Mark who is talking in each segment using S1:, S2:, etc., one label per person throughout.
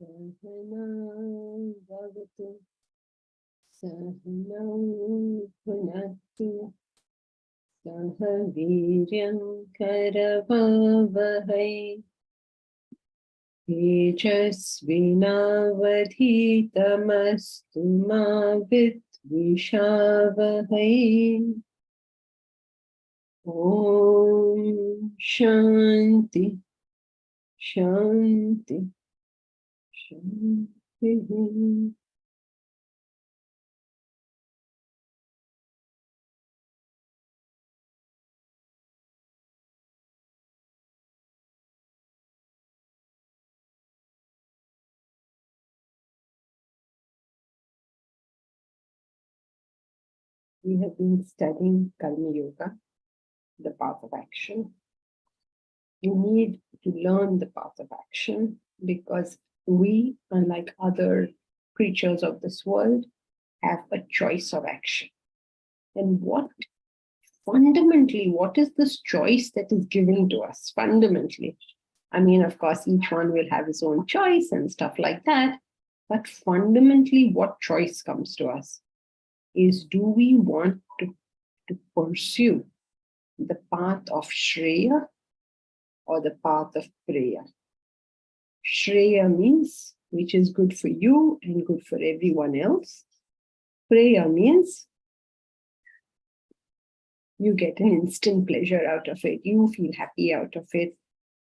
S1: Sahana Bhavatu Sahana Bhunatu Saha Viryam Karavavahai Tejasvinavadhitamastu ma vidvishavahai. Om Shanti Shanti Shanti. We have been studying Karma Yoga, the path of action. We need to learn the path of action because we, unlike other creatures of this world, have a choice of action. And fundamentally, what is this choice that is given to us? Fundamentally, I mean, of course, each one will have his own choice and stuff like that. But fundamentally, what choice comes to us is, do we want to pursue the path of Shreya or the path of Preya? Shreya means which is good for you and good for everyone else. Preya means you get an instant pleasure out of it. You feel happy out of it.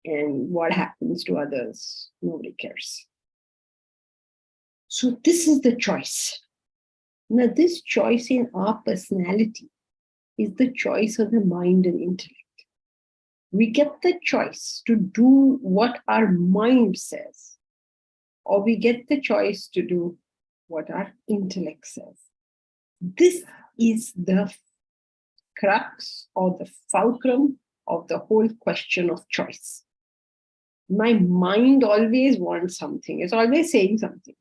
S1: And what happens to others, nobody cares. So this is the choice. Now, this choice in our personality is the choice of the mind and intellect. We get the choice to do what our mind says, or we get the choice to do what our intellect says. This is the crux or the fulcrum of the whole question of choice. My mind always wants something, it's always saying something.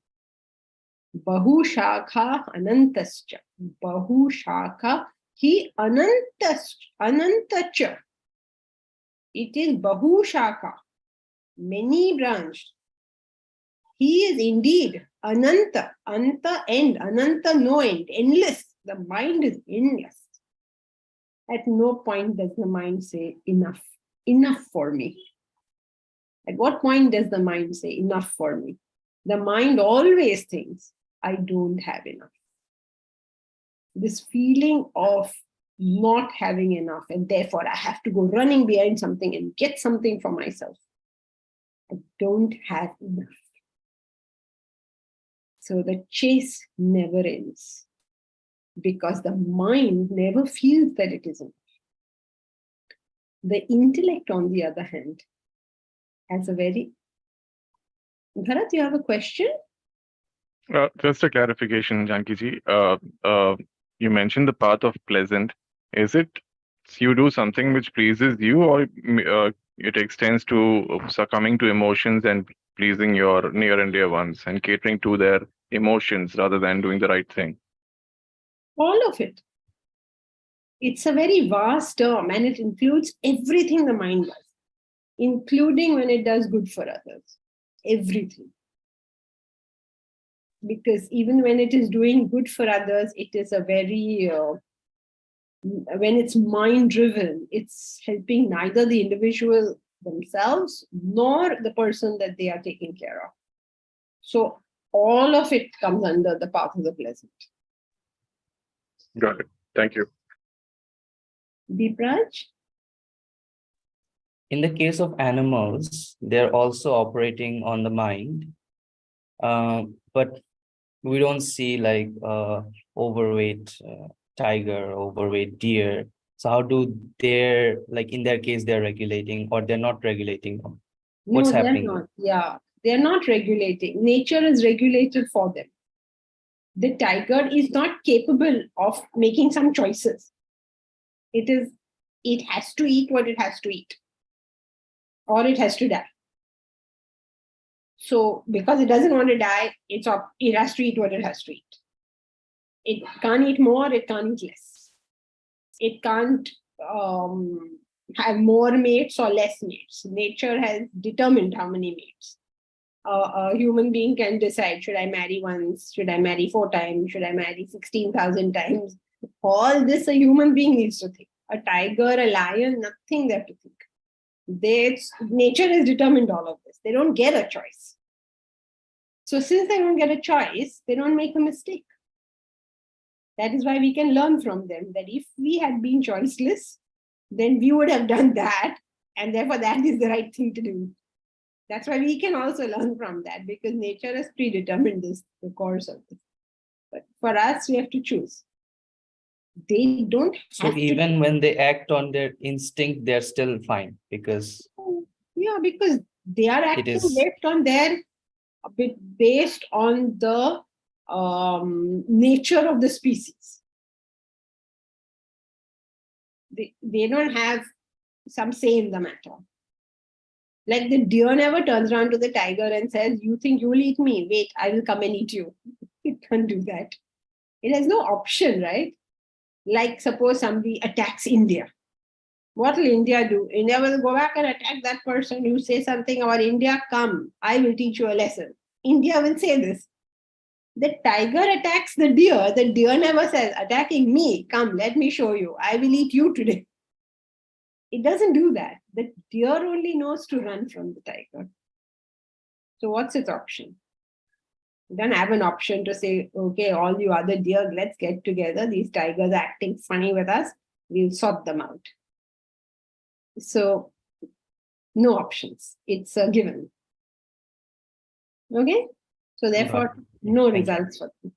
S1: Bahu shakha anantascha. Bahu shakha hi anantacha. It is Bahu shakha, many branched. He is indeed Ananta, Anta end, Ananta no end, endless. The mind is endless. At no point does the mind say enough, enough for me. At what point does the mind say enough for me? The mind always thinks, I don't have enough. This feeling of not having enough, and therefore I have to go running behind something and get something for myself. I don't have enough. So the chase never ends because the mind never feels that it is enough. The intellect, on the other hand, has a very... Bharat, you have a question?
S2: Just a clarification, Janki-ji. You mentioned the path of pleasant. Is it you do something which pleases you, or it extends to succumbing to emotions and pleasing your near and dear ones and catering to their emotions rather than doing the right thing?
S1: All of it. It's a very vast term and it includes everything the mind does, including when it does good for others. Everything. Because even when it is doing good for others, it is a very... when it's mind-driven, it's helping neither the individual themselves nor the person that they are taking care of. So all of it comes under the path of the pleasant.
S2: Got it. Thank you.
S1: Deepraj?
S3: In the case of animals, they're also operating on the mind, but we don't see like overweight tiger, overweight deer. So how do like in their case, they're regulating or they're not regulating them? What's happening?
S1: They're not. Yeah, they're not regulating. Nature is regulated for them. The tiger is not capable of making some choices. It has to eat what it has to eat, or it has to die. So because it doesn't want to die, it has to eat what it has to eat. It can't eat more, it can't eat less. It can't have more mates or less mates. Nature has determined how many mates. A human being can decide, should I marry once? Should I marry 4 times? Should I marry 16,000 times? All this a human being needs to think. A tiger, a lion, nothing they have to think. Nature has determined all of this. They don't get a choice. So since they don't get a choice, they don't make a mistake. That is why we can learn from them that if we had been choiceless, then we would have done that. And therefore, that is the right thing to do. That's why we can also learn from that, because nature has predetermined this, the course of this. But for us, we have to choose. They don't
S3: So even when they act on their instinct, they're still fine because.
S1: Yeah, because they are acting based on their, based on the nature of the species. They don't have some say in the matter. Like the deer never turns around to the tiger and says, you think you'll eat me? Wait, I will come and eat you. It can't do that. It has no option, right? Like suppose somebody attacks India. What will India do? India will go back and attack that person. You say something about India, come, I will teach you a lesson. India will say this. The tiger attacks the deer never says, attacking me, come, let me show you, I will eat you today. It doesn't do that. The deer only knows to run from the tiger. So what's its option? It doesn't have an option to say, okay, all you other deer, let's get together. These tigers are acting funny with us. We'll sort them out. So no options. It's a given. Okay? So therefore, no results for them.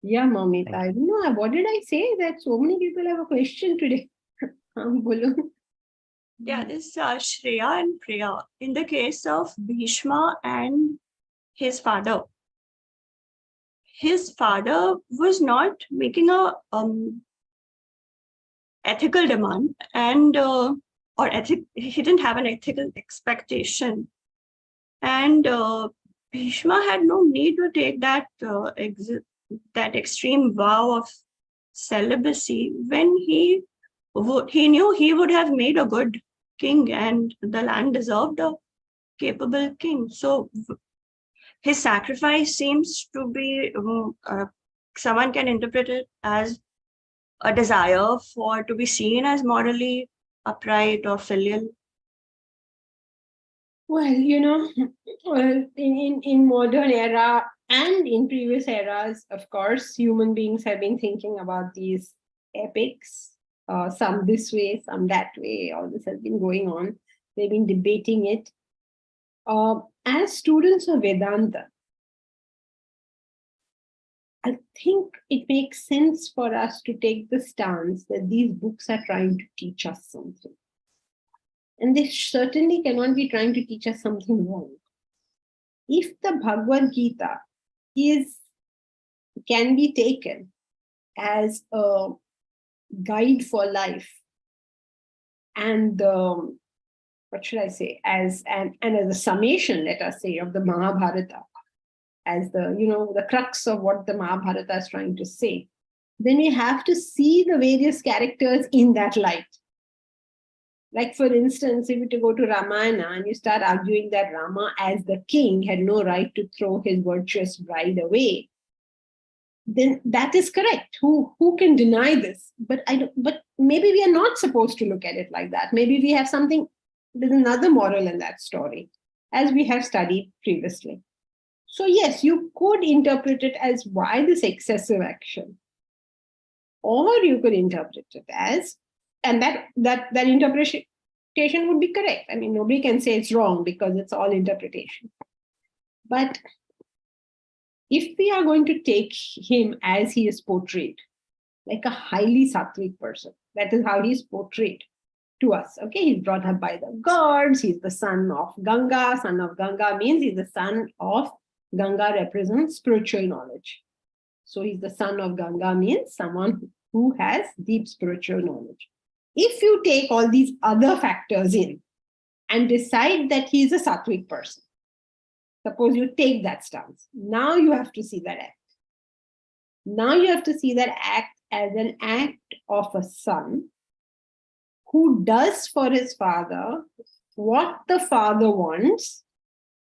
S1: Yeah, Momita, I don't know. What did I say? That so many people have a question today.
S4: Yeah, this Shreya and Priya. In the case of Bhishma and his father was not making a ethical demand, and he didn't have an ethical expectation, and Bhishma had no need to take that that extreme vow of celibacy when he knew he would have made a good king and the land deserved a capable king. So his sacrifice seems to be, someone can interpret it as a desire to be seen as morally upright or filial.
S1: Well, in modern era and in previous eras, of course, human beings have been thinking about these epics. Some this way, some that way. All this has been going on. They've been debating it. As students of Vedanta, I think it makes sense for us to take the stance that these books are trying to teach us something. And they certainly cannot be trying to teach us something wrong. If the Bhagavad Gita can be taken as a guide for life, and what should I say, as a summation, let us say, of the Mahabharata, as the crux of what the Mahabharata is trying to say, then we have to see the various characters in that light. Like, for instance, if you go to Ramayana and you start arguing that Rama, as the king, had no right to throw his virtuous bride away, then that is correct. Who can deny this? But maybe we are not supposed to look at it like that. Maybe we have there's another moral in that story, as we have studied previously. So yes, you could interpret it as why this excessive action, or you could interpret it as, and that interpretation would be correct. I mean, nobody can say it's wrong because it's all interpretation. But if we are going to take him as he is portrayed, like a highly sattvic person, that is how he's portrayed to us. Okay, he's brought up by the gods, he's the son of Ganga. Son of Ganga means he's the son of Ganga, represents spiritual knowledge. So he's the son of Ganga means someone who has deep spiritual knowledge. If you take all these other factors in and decide that he's a sattvic person, suppose you take that stance, now you have to see that act. Now you have to see that act as an act of a son who does for his father what the father wants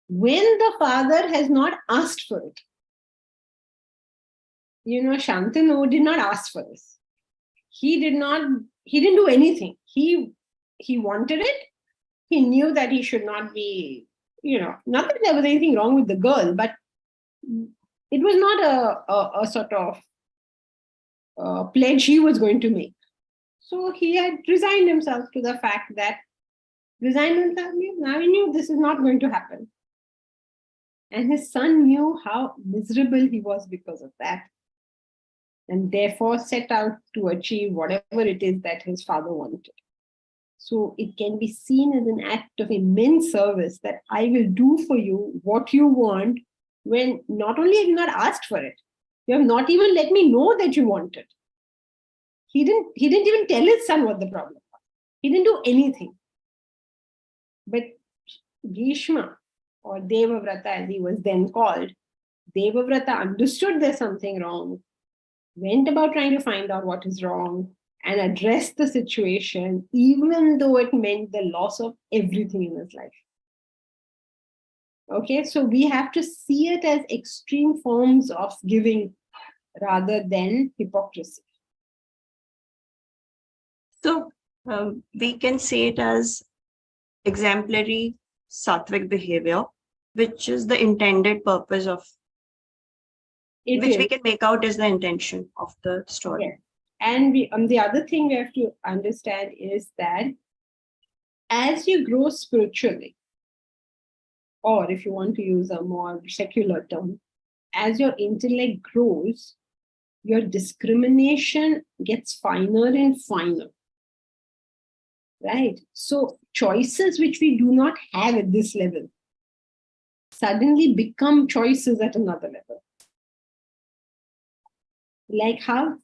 S1: when the father has not asked for it. Shantanu did not ask for this. He didn't do anything. He wanted it. He knew that he should not be, not that there was anything wrong with the girl, but it was not a sort of pledge he was going to make. So he had resigned himself to the fact that now he knew this is not going to happen. And his son knew how miserable he was because of that. And therefore set out to achieve whatever it is that his father wanted. So it can be seen as an act of immense service that I will do for you what you want when not only have you not asked for it, you have not even let me know that you want it. He didn't even tell his son what the problem was. He didn't do anything. But Bhishma, or Devavrata as he was then called, Devavrata understood there's something wrong, went about trying to find out what is wrong, and addressed the situation, even though it meant the loss of everything in his life. Okay, so we have to see it as extreme forms of giving rather than hypocrisy.
S4: So we can say it as exemplary sattvic behavior, which is the intended purpose of
S1: It
S4: which
S1: is.
S4: we can make out is the intention of the story.
S1: Yes. And the other thing we have to understand is that as you grow spiritually, or if you want to use a more secular term, as your intellect grows, your discrimination gets finer and finer. Right? So choices which we do not have at this level suddenly become choices at another level. Like how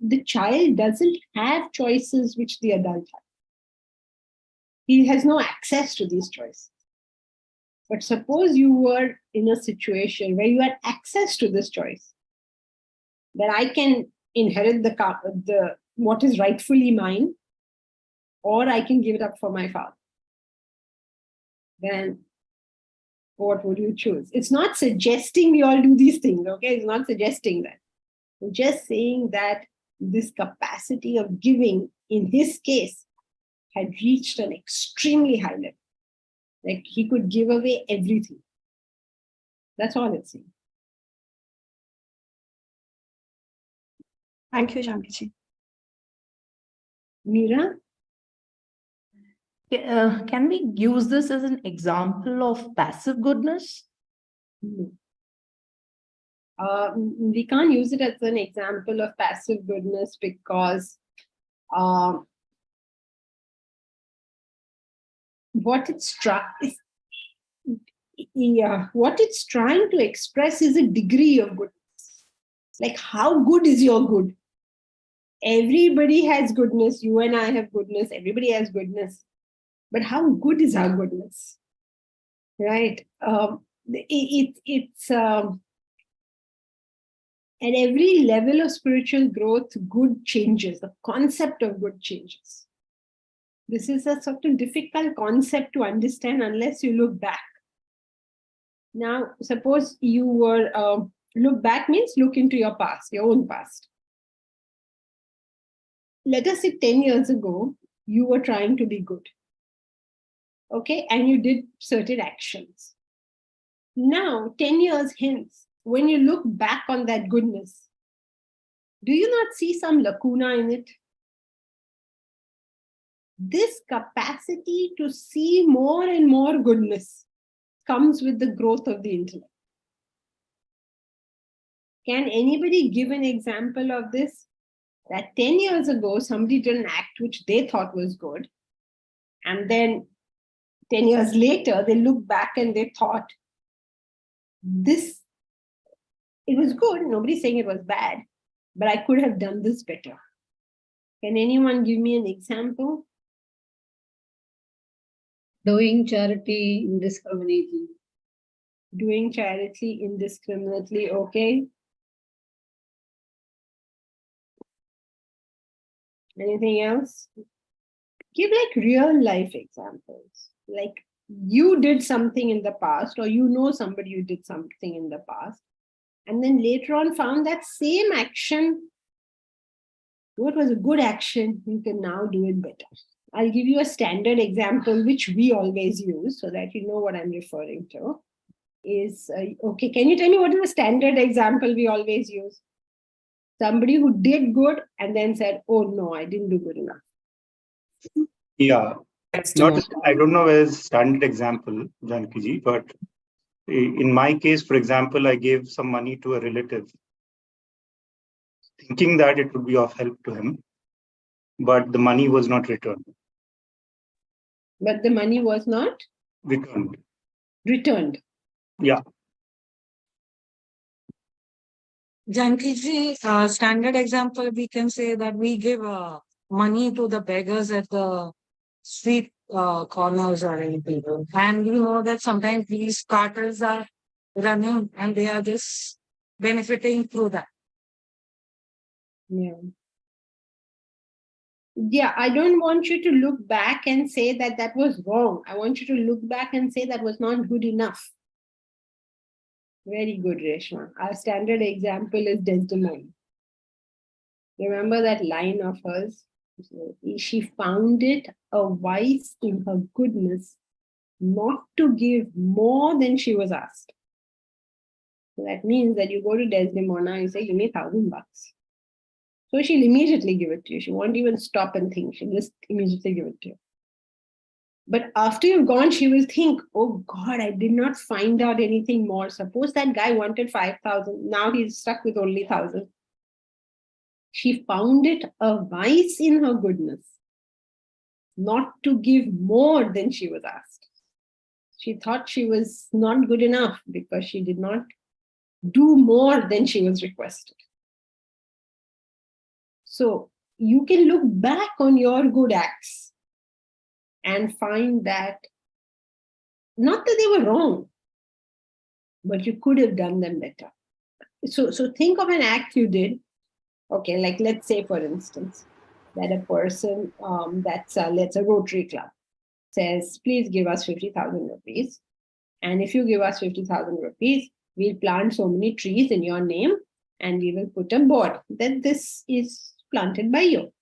S1: the child doesn't have choices which the adult has. He has no access to these choices. But suppose you were in a situation where you had access to this choice, that I can inherit the what is rightfully mine, or I can give it up for my father. Then what would you choose? It's not suggesting we all do these things, okay? It's not suggesting that. We're just saying that this capacity of giving, in his case, had reached an extremely high level. Like he could give away everything. That's all it's saying.
S4: Thank you, Janki.
S1: Meera?
S5: Can we use this as an example of passive goodness?
S1: No. We can't use it as an example of passive goodness because what it's trying to express is a degree of goodness. Like how good is your good? Everybody has goodness. You and I have goodness. Everybody has goodness. But how good is our goodness? Right? It's at every level of spiritual growth, good changes. The concept of good changes. This is a sort of difficult concept to understand unless you look back. Now, suppose you were, look back means look into your past, your own past. Let us say 10 years ago, you were trying to be good. Okay, and you did certain actions. Now, 10 years hence, when you look back on that goodness, do you not see some lacuna in it? This capacity to see more and more goodness comes with the growth of the intellect. Can anybody give an example of this? That 10 years ago, somebody did an act which they thought was good. And then 10 years later, they look back and they thought, it was good. Nobody's saying it was bad, but I could have done this better. Can anyone give me an example?
S6: Doing charity indiscriminately.
S1: Doing charity indiscriminately, okay. Anything else? Give like real life examples. Like you did something in the past, or you know somebody who did something in the past, and then later on found that same action, what was a good action, you can now do it better. I'll give you a standard example, which we always use so that you know what I'm referring to. Okay, can you tell me what is the standard example we always use? Somebody who did good and then said, oh no, I didn't do good enough.
S7: Yeah, I don't know where is standard example, Janki-ji, but in my case, for example, I gave some money to a relative, thinking that it would be of help to him, but the money was not returned.
S1: But the money was not
S7: Returned.
S1: returned.
S7: Yeah.
S8: Janki-ji, standard example, we can say that we give money to the beggars at the street corners or anything. And you know that sometimes these carters are running and they are just benefiting through that.
S1: Yeah. Yeah, I don't want you to look back and say that that was wrong. I want you to look back and say that was not good enough. Very good, Reshma. Our standard example is Desdemona. Remember that line of hers? She found it a vice in her goodness not to give more than she was asked. So that means that you go to Desdemona and say, give me $1,000. So she'll immediately give it to you. She won't even stop and think. She'll just immediately give it to you. But after you've gone, she will think, oh God, I did not find out anything more. Suppose that guy wanted 5,000. Now he's stuck with only 1,000. She found it a vice in her goodness not to give more than she was asked. She thought she was not good enough because she did not do more than she was requested. So you can look back on your good acts and find that not that they were wrong, but you could have done them better. So think of an act you did. Okay, like let's say, for instance, that a person that's a Rotary Club says, please give us 50,000 rupees. And if you give us 50,000 rupees, we'll plant so many trees in your name and we will put a board that this is planted by you.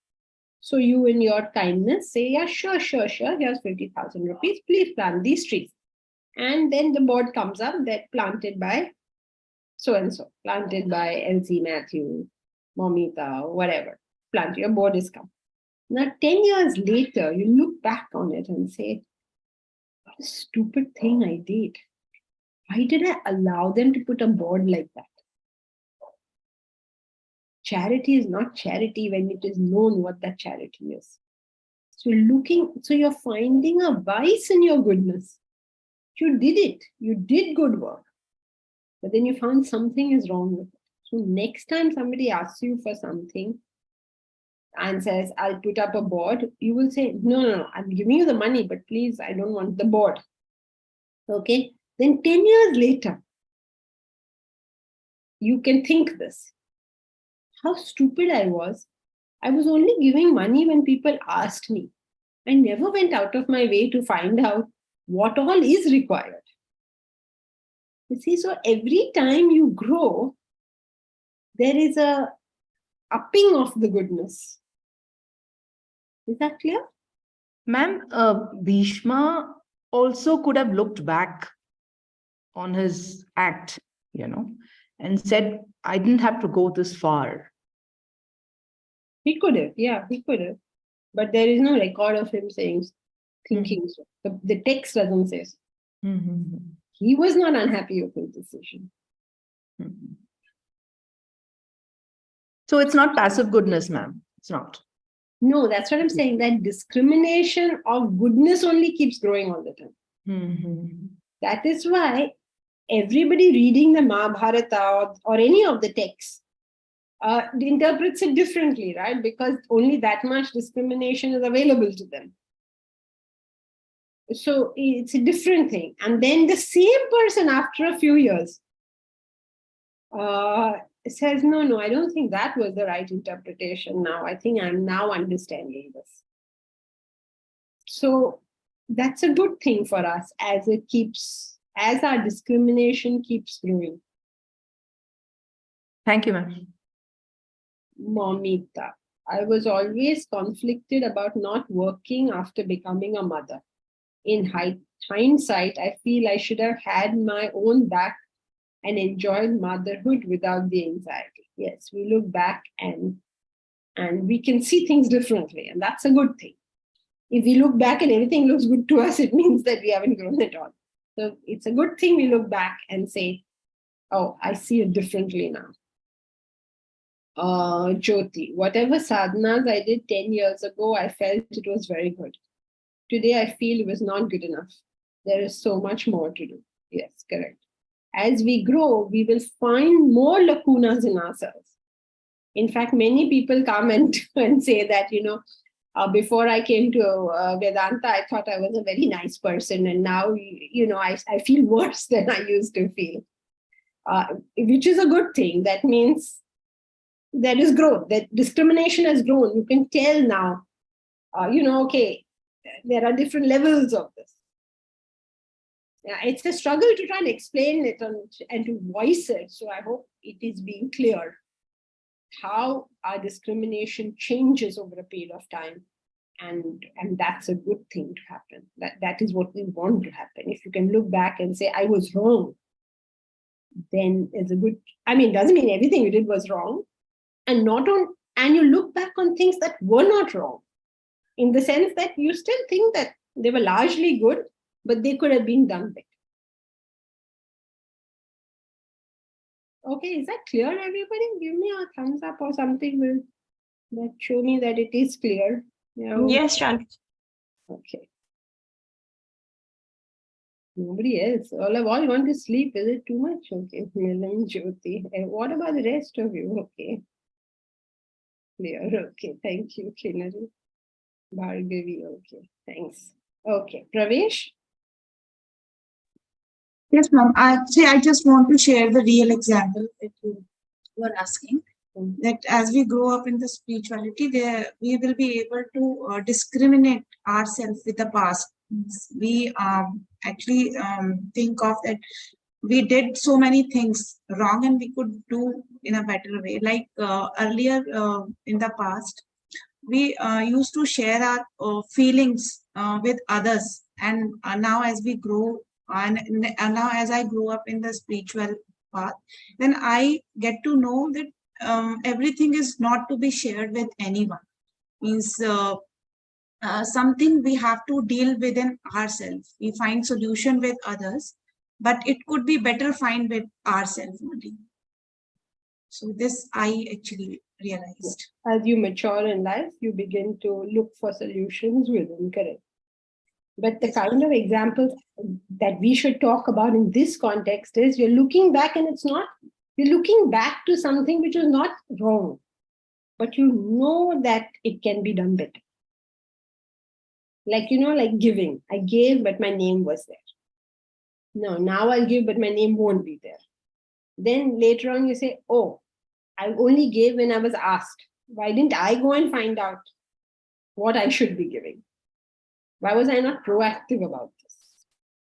S1: So you in your kindness say, yeah, sure, here's 50,000 rupees, please plant these trees. And then the board comes up that planted by so-and-so, planted by Elsie Matthew, Momita, whatever. Plant, your board is come. Now, 10 years later, you look back on it and say, what a stupid thing I did. Why did I allow them to put a board like that? Charity is not charity when it is known what that charity is. So you're finding a vice in your goodness. You did it. You did good work. But then you found something is wrong with it. So next time somebody asks you for something and says, I'll put up a board, you will say, no, I'm giving you the money, but please, I don't want the board. Okay. Then 10 years later, you can think this. How stupid I was. I was only giving money when people asked me. I never went out of my way to find out what all is required. You see, so every time you grow, there is a upping of the goodness. Is that clear?
S5: Ma'am, Bhishma also could have looked back on his act, and said, I didn't have to go this far.
S1: He could have, yeah, he could have. But there is no record of him thinking so. The text doesn't say so.
S5: Mm-hmm.
S1: He was not unhappy with his decision.
S5: Mm-hmm. So it's not passive goodness, ma'am. It's not.
S1: No, that's what I'm saying. That discrimination of goodness only keeps growing all the time.
S5: Mm-hmm.
S1: That is why everybody reading the Mahabharata or any of the texts interprets it differently, right? Because only that much discrimination is available to them. So it's a different thing. And then the same person after a few years says, no, I don't think that was the right interpretation now. I think I'm now understanding this. So that's a good thing for us as our discrimination keeps growing.
S5: Thank you, ma'am.
S1: Momita, I was always conflicted about not working after becoming a mother. In hindsight, I feel I should have had my own back and enjoyed motherhood without the anxiety. Yes, we look back and we can see things differently, and that's a good thing. If we look back and everything looks good to us, it means that we haven't grown at all. So it's a good thing we look back and say, oh, I see it differently now. Jyoti, whatever sadhanas I did 10 years ago, I felt it was very good. Today, I feel it was not good enough. There is so much more to do. Yes, correct. As we grow, we will find more lacunas in ourselves. In fact, many people come and say that, before I came to Vedanta, I thought I was a very nice person. And now, I feel worse than I used to feel, which is a good thing. That means there is growth, that discrimination has grown. You can tell now, okay, there are different levels of this. Yeah, it's a struggle to try and explain it and to voice it. So I hope it is being clear how our discrimination changes over a period of time. And that's a good thing to happen. That is what we want to happen. If you can look back and say, I was wrong, then it's a good, doesn't mean everything you did was wrong. And you look back on things that were not wrong, in the sense that you still think that they were largely good, but they could have been done better. Okay, is that clear, everybody? Give me a thumbs up or something that show me that it is clear.
S4: Yes, Shanti.
S1: Okay. Nobody else. All want to sleep. Is it too much? Okay. Milan, Jyoti. And what about the rest of you? Okay. Clear. Okay. Thank you, Kinari. Bhargavi. Okay. Thanks. Okay. Pravesh?
S9: Yes, ma'am. I just want to share the real example that you were asking. That as we grow up in the spirituality, we will be able to discriminate ourselves with the past. We actually think of that we did so many things wrong and we could do in a better way. Like earlier in the past, we used to share our feelings with others, and now as we grow and now as I grow up in the spiritual path, then I get to know that everything is not to be shared with anyone. Means something we have to deal within ourselves. We find solution with others, but it could be better find with ourselves only. So this I actually realized.
S1: As you mature in life, you begin to look for solutions within, correct? But the kind of examples that we should talk about in this context is you're looking back and you're looking back to something which was not wrong, but you know that it can be done better. Like, like giving. I gave, but my name was there. No, now I'll give, but my name won't be there. Then later on you say, oh, I only gave when I was asked. Why didn't I go and find out what I should be giving? Why was I not proactive about this?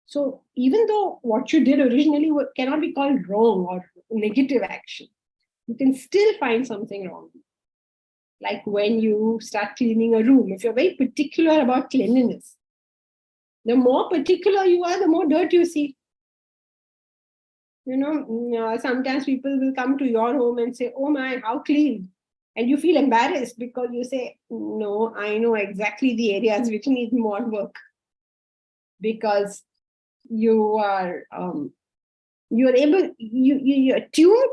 S1: So even though what you did originally cannot be called wrong or negative action, you can still find something wrong. Like when you start cleaning a room, if you're very particular about cleanliness, the more particular you are, the more dirt you see. Sometimes people will come to your home and say, oh my, how clean. And you feel embarrassed because you say, no, I know exactly the areas which need more work. Because you're tuned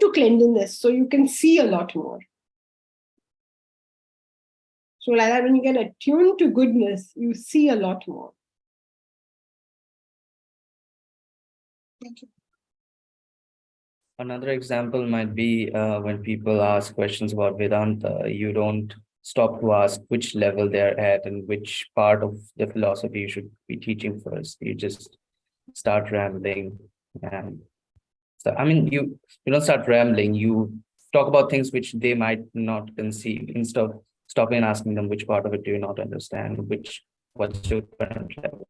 S1: to cleanliness, so you can see a lot more. So like that, when you get attuned to goodness, you see a lot more.
S9: Thank you.
S3: Another example might be when people ask questions about Vedanta, you don't stop to ask which level they're at and which part of the philosophy you should be teaching first. You just start rambling. And so, you don't start rambling, you talk about things which they might not conceive, instead of stopping and asking them which part of it do you not understand, which Vachutkarant level.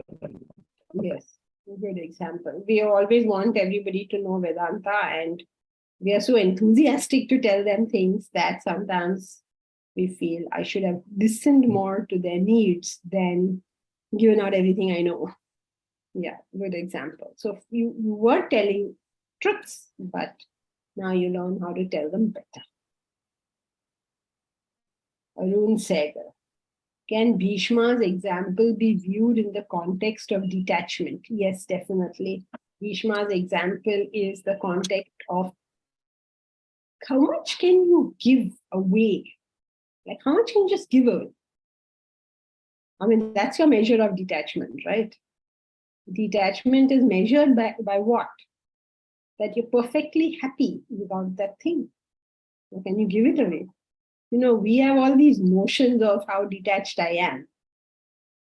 S1: Yes, good example. We always want everybody to know Vedanta, and we are so enthusiastic to tell them things that sometimes we feel I should have listened more to their needs than given out everything I know. Yeah, good example. So you were telling truths, but now you learn how to tell them better. Arun Segar. Can Bhishma's example be viewed in the context of detachment? Yes, definitely. Bhishma's example is the context of how much can you give away? Like, how much can you just give away? I mean, that's your measure of detachment, right? Detachment is measured by what? That you're perfectly happy without that thing. So can you give it away? You know, we have all these notions of how detached I am.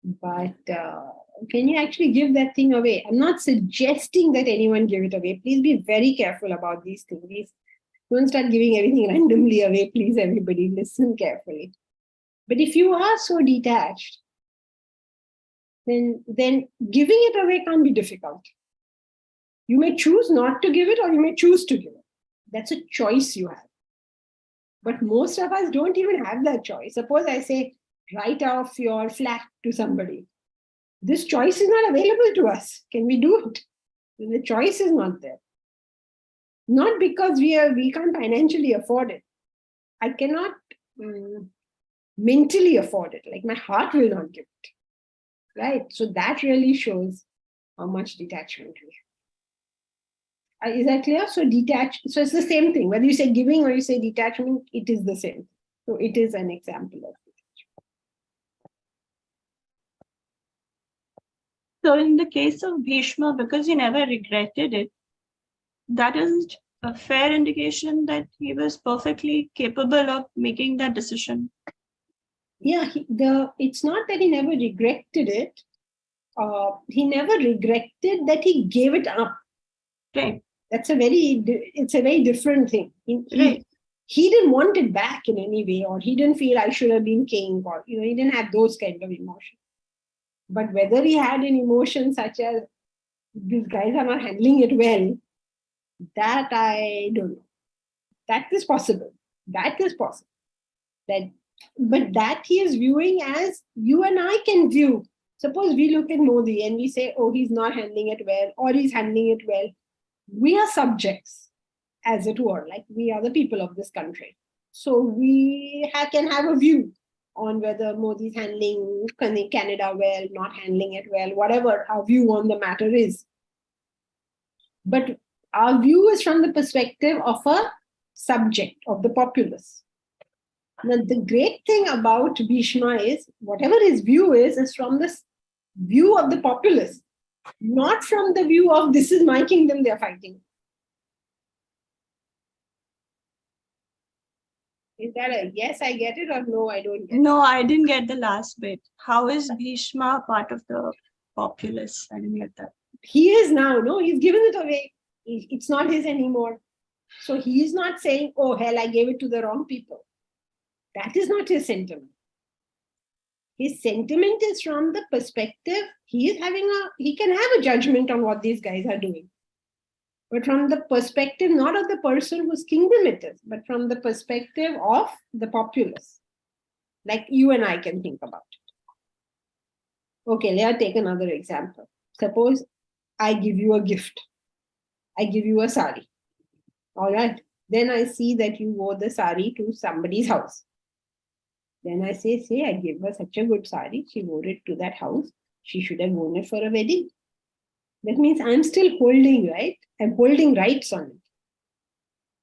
S1: But can you actually give that thing away? I'm not suggesting that anyone give it away. Please be very careful about these things. Please don't start giving everything randomly away. Please, everybody, listen carefully. But if you are so detached, then giving it away can't be difficult. You may choose not to give it, or you may choose to give it. That's a choice you have. But most of us don't even have that choice. Suppose I say, write off your flat to somebody. This choice is not available to us. Can we do it? The choice is not there. Not because we can't financially afford it. I cannot mentally afford it. Like, my heart will not give it. Right? So that really shows how much detachment we have. Is that clear? So so it's the same thing. Whether you say giving or you say detachment, it is the same. So it is an example of it.
S4: So in the case of Bhishma, because he never regretted it, that is a fair indication that he was perfectly capable of making that decision.
S1: Yeah, it's not that he never regretted it. He never regretted that he gave it up.
S4: Right.
S1: It's a very different thing. He didn't want it back in any way, or he didn't feel I should have been king, or he didn't have those kind of emotions. But whether he had an emotion such as these guys are not handling it well, that I don't know. That is possible. But that he is viewing as you and I can view. Suppose we look at Modi and we say, oh, he's not handling it well, or he's handling it well. We are subjects, as it were, like we are the people of this country. So we can have a view on whether Modi is handling Canada well, not handling it well, whatever our view on the matter is. But our view is from the perspective of a subject, of the populace. Now, the great thing about Bhishma is, whatever his view is from the view of the populace, not from the view of this is my kingdom they're fighting. Is that a yes, I get it, or no, I don't get it?
S4: No, I didn't get the last bit. How is Bhishma part of the populace? I didn't get that.
S1: He is now, no, he's given it away. It's not his anymore. So he is not saying, oh, hell, I gave it to the wrong people. That is not his sentiment. His sentiment is from the perspective, he can have a judgment on what these guys are doing. But from the perspective, not of the person whose kingdom it is, but from the perspective of the populace. Like you and I can think about it. Okay, let's take another example. Suppose I give you a gift. I give you a sari. All right. Then I see that you wore the sari to somebody's house. Then I say, I gave her such a good sari. She wore it to that house. She should have worn it for a wedding. That means I'm still holding, right? I'm holding rights on it.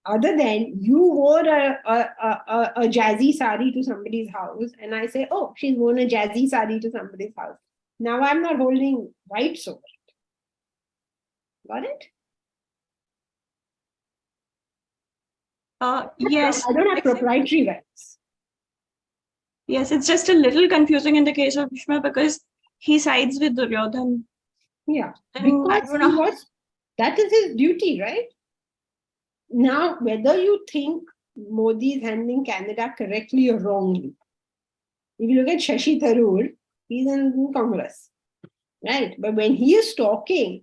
S1: Other than you wore a jazzy sari to somebody's house, and I say, oh, she's worn a jazzy sari to somebody's house. Now I'm not holding rights over it. Got it?
S4: Yes.
S1: I don't have proprietary rights.
S4: Yes, it's just a little confusing in the case of Bhishma because he sides with Duryodhan.
S1: Yeah,
S4: And
S1: because that is his duty, right? Now, whether you think Modi is handling Canada correctly or wrongly, if you look at Shashi Tharoor, He's in Congress, right? But when he is talking,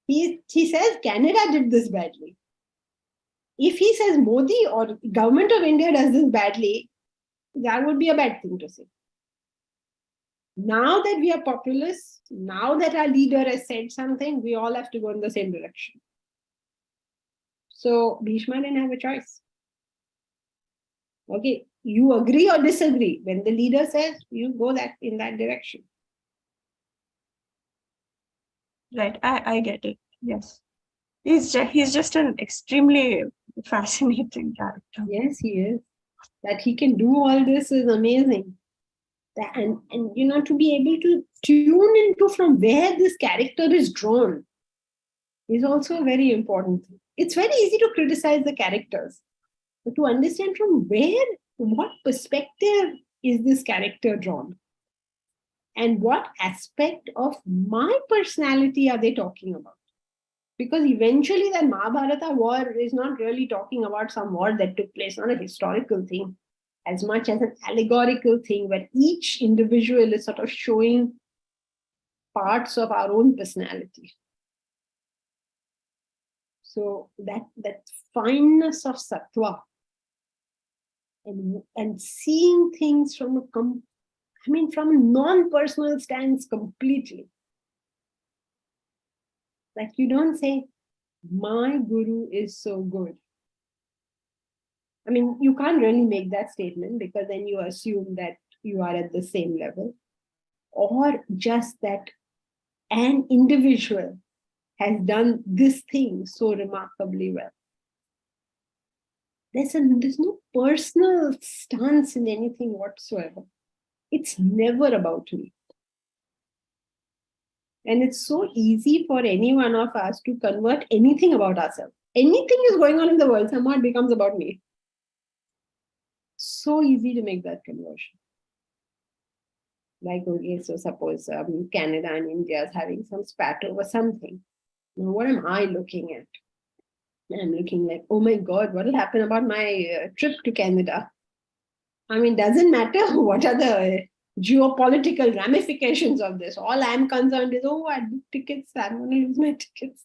S1: he says Canada did this badly. If he says Modi or government of India does this badly, that would be a bad thing to say. Now that we are populous, now that our leader has said something, we all have to go in the same direction. So Bhishma didn't have a choice. Okay, you agree or disagree. When the leader says, you go in that direction.
S4: Right, I get it. Yes. He's just an extremely fascinating character.
S1: Yes, he is. That he can do all this is amazing. And to be able to tune into from where this character is drawn is also a very important thing. It's very easy to criticize the characters, but to understand from what perspective is this character drawn? And what aspect of my personality are they talking about? Because eventually that Mahabharata war is not really talking about some war that took place, not a historical thing, as much as an allegorical thing where each individual is sort of showing parts of our own personality. So that fineness of sattva and seeing things from a non-personal stance completely. Like you don't say, my guru is so good. I mean, you can't really make that statement because then you assume that you are at the same level. Or just that an individual has done this thing so remarkably well. There's no personal stance in anything whatsoever. It's never about me. And it's so easy for any one of us to convert anything about ourselves. Anything is going on in the world, somehow it becomes about me. So easy to make that conversion. Like, okay, so suppose Canada and India is having some spat over something. Now, what am I looking at? I'm looking like, oh my God, what will happen about my trip to Canada? I mean, doesn't matter what are the geopolitical ramifications of this. All I'm concerned is, I booked tickets, I'm going to lose my tickets.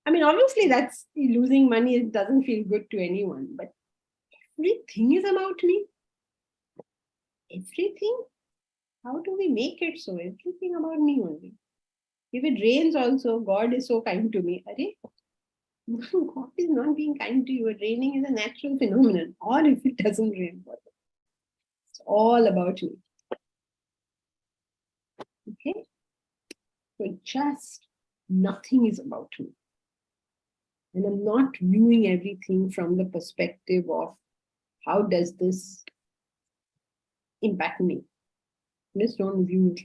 S1: I mean, obviously that's losing money. It doesn't feel good to anyone, but everything is about me. Everything. How do we make it so? Everything about me only. If it rains also, God is so kind to me. God is not being kind to you. Raining is a natural phenomenon. Or if it doesn't rain, it's all about me. Okay? So just nothing is about me. And I'm not viewing everything from the perspective of how does this impact me. Just don't view it.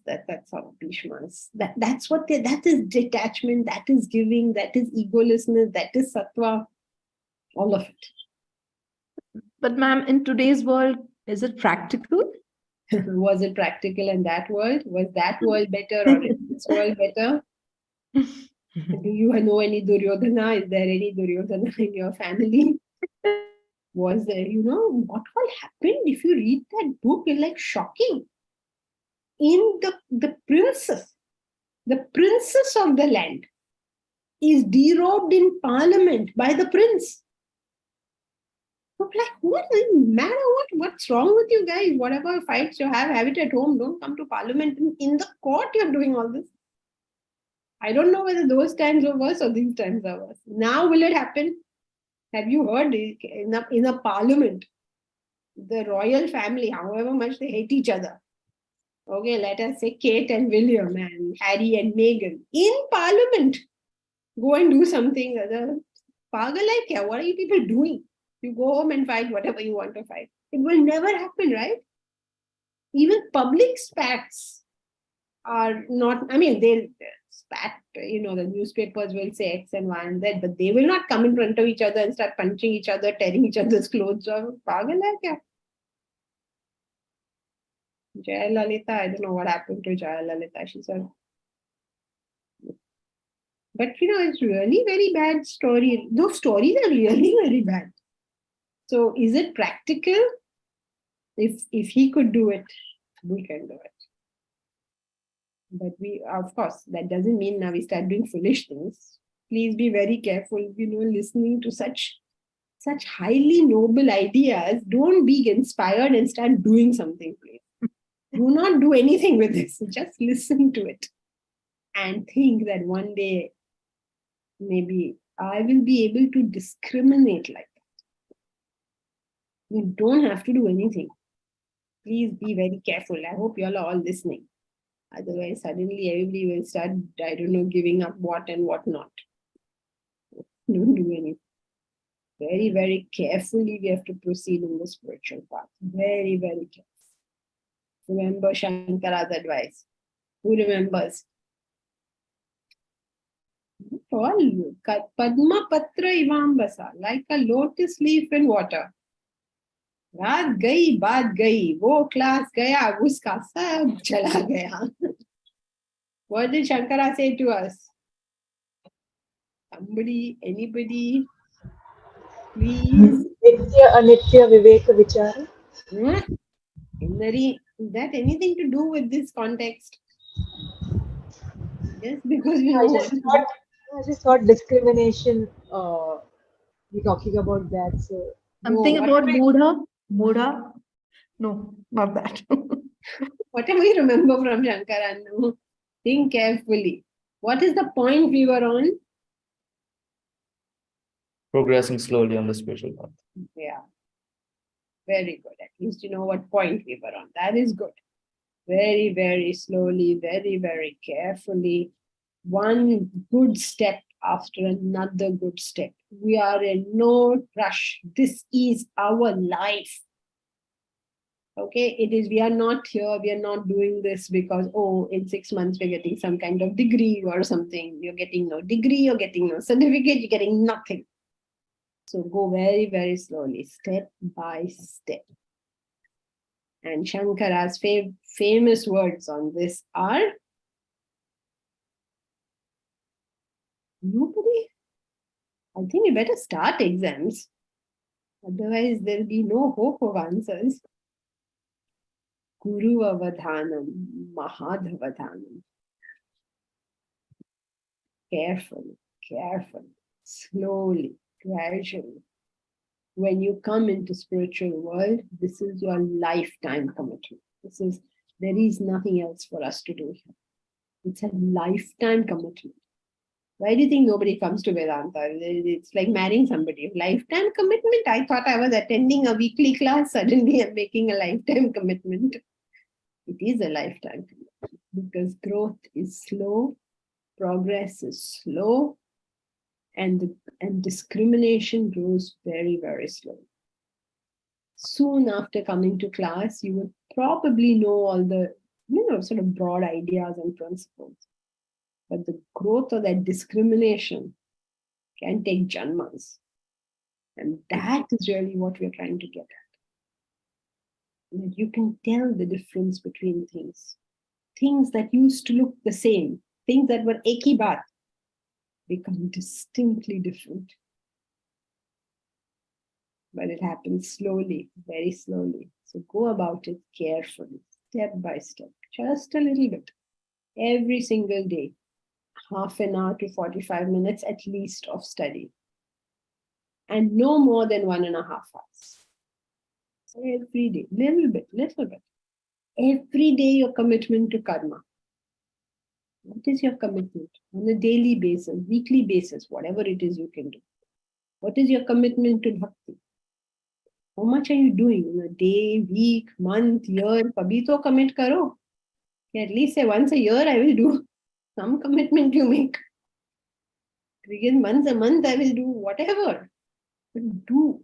S1: That's how Bhishma is. That is detachment, that is giving, that is egolessness, that is sattva, all of it.
S5: But ma'am, in today's world, is it practical?
S1: Was it practical in that world? Was that world better or is this world better? Do you know any Duryodhana? Is there any Duryodhana in your family? Was there, what all happened? If you read that book, it's like shocking. In the princess of the land is derobed in parliament by the prince. So like, what matter? What's wrong with you guys? Whatever fights you have it at home. Don't come to parliament. In the court, you're doing all this. I don't know whether those times were worse or these times are worse. Now will it happen? Have you heard in a parliament, the royal family, however much they hate each other? Okay, let us say Kate and William and Harry and Meghan in parliament go and do something other. Pagal, what are you people doing? You go home and fight whatever you want to fight. It will never happen, right? Even public spats are not, they'll spat, the newspapers will say X and Y and Z, but they will not come in front of each other and start punching each other, tearing each other's clothes off. Pagal hai kya? Jayalalitha, I don't know what happened to Jayalalitha. She said, but it's really very bad story. Those stories are really very bad. So is it practical? If he could do it, we can do it. But we, of course, that doesn't mean now we start doing foolish things. Please be very careful, listening to such highly noble ideas. Don't be inspired and start doing something, please. Do not do anything with this. Just listen to it and think that one day maybe I will be able to discriminate like that. You don't have to do anything. Please be very careful. I hope you all are all listening. Otherwise, suddenly everybody will start, I don't know, giving up what and what not. Don't do anything. Very, very carefully we have to proceed in the spiritual path. Very, very careful. Remember Shankara's advice. Who remembers? All Padma Patra Ivambasa, like a lotus leaf in water. रात गई बात गई वो class गया उसका सब चला गया. What did Shankara say to us? Somebody, anybody, please.
S10: Nitya Anitya Viveka Vichara.
S1: Is that anything to do with this context? Just because we
S10: I just thought discrimination. We're talking about that. So
S5: Something about Buddha. No, not that.
S1: Whatever you remember from Shankara, no. Think carefully. What is the point we were on?
S3: Progressing slowly on the spiritual path.
S1: Yeah. Very good. At least you know what point we were on. That is good. Very, very slowly, very, very carefully. One good step after another good step. We are in no rush. This is our life. Okay, it is, we are not here, we are not doing this because, in 6 months we're getting some kind of degree or something. You're getting no degree, you're getting no certificate, you're getting nothing. So go very, very slowly, step by step. And Shankara's famous words on this are, nobody, I think we better start exams. Otherwise there'll be no hope of answers. Guru Avadhanam, Mahadhavadhanam. Carefully, slowly, gradually. When you come into spiritual world, this is your lifetime commitment. There is nothing else for us to do here. It's a lifetime commitment. Why do you think nobody comes to Vedanta? It's like marrying somebody. Lifetime commitment? I thought I was attending a weekly class. Suddenly I'm making a lifetime commitment. It is a lifetime commitment because growth is slow, progress is slow, and discrimination grows very, very slowly. Soon after coming to class, you would probably know all the, sort of broad ideas and principles. But the growth of that discrimination can take janmas. And that is really what we're trying to get at. That you can tell the difference between things. Things that used to look the same, things that were ek hi baat, become distinctly different. But it happens slowly, very slowly. So go about it carefully, step by step, just a little bit. Every single day, half an hour to 45 minutes at least of study. And no more than 1.5 hours. Every day, little bit. Every day your commitment to karma. What is your commitment on a daily basis, weekly basis, whatever it is you can do? What is your commitment to bhakti? How much are you doing in a day, week, month, year? Kabhi to commit karo. At least say once a year I will do. Some commitment you make. Because once a month I will do whatever. But do.